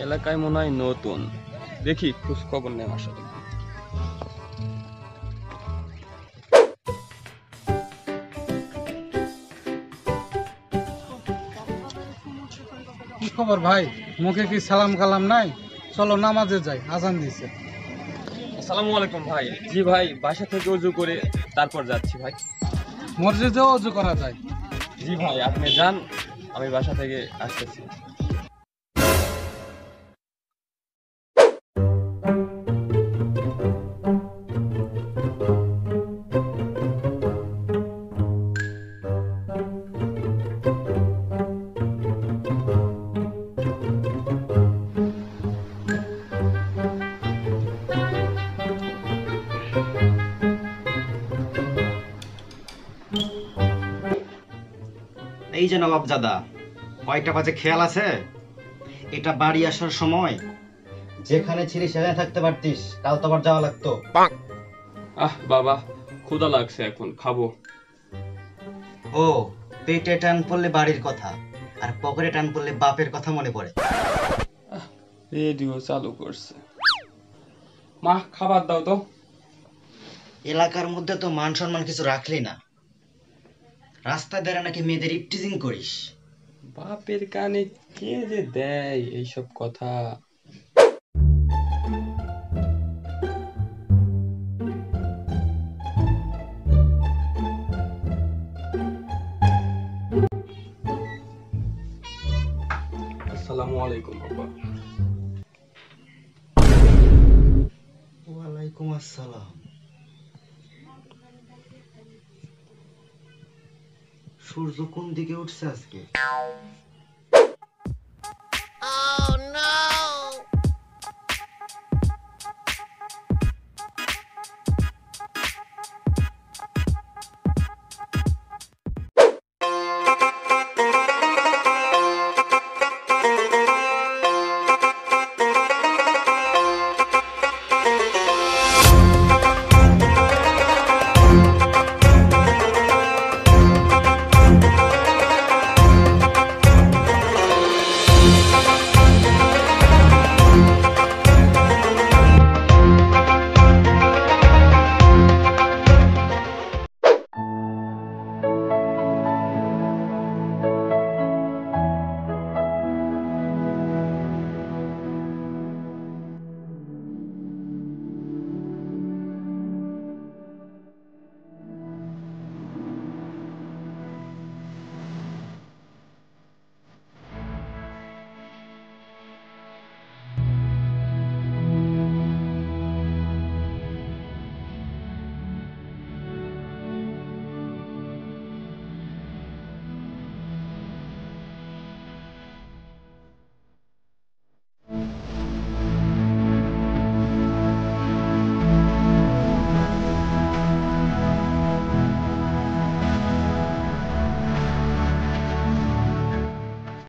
এলাকায় মনে হয় নতুন, দেখি খোঁজ খবর নেই আমার সাথে। কি খবর ভাই? মুখে কি সালাম কালাম নাই? চলো নামাজে যাই, আজান দিছে। আসসালামু আলাইকুম ভাই। জি ভাই, বাসা থেকে উজু করে তারপর যাচ্ছি ভাই। মসজিদেও অজু করা যায়। জি ভাই, আপনি যান, আমি বাসা থেকে আসতেছি। এই যে নবাবজাদা, কয়টা বাজে খেয়াল আছে? এটা বাড়ি আসার সময়। যেখানে ছিলি সেখানে থাকতে পারতিস, কাল তো আবার যাওয়া লাগতো। আহ বাবা, ক্ষুধা লাগছে, এখন খাবো। ও, পেটে টান পড়লে বাড়ির কথা, আর পকেটে টান পড়লে বাপের কথা মনে পড়ে। রেডিও চালু করছে। মা, খাবার দাও তো। এলাকার মধ্যে তো মান সম্মান কিছু রাখলি না। রাস্তায় দাঁড়া নাকি মেয়েদের ইপটিজিং করিস। বাপের কানে কে যে দেয় এইসব কথা। আসসালামু আলাইকুম বাবা। ওয়ালাইকুম আসসালাম। সূর্য কোন দিকে উঠছে আজকে?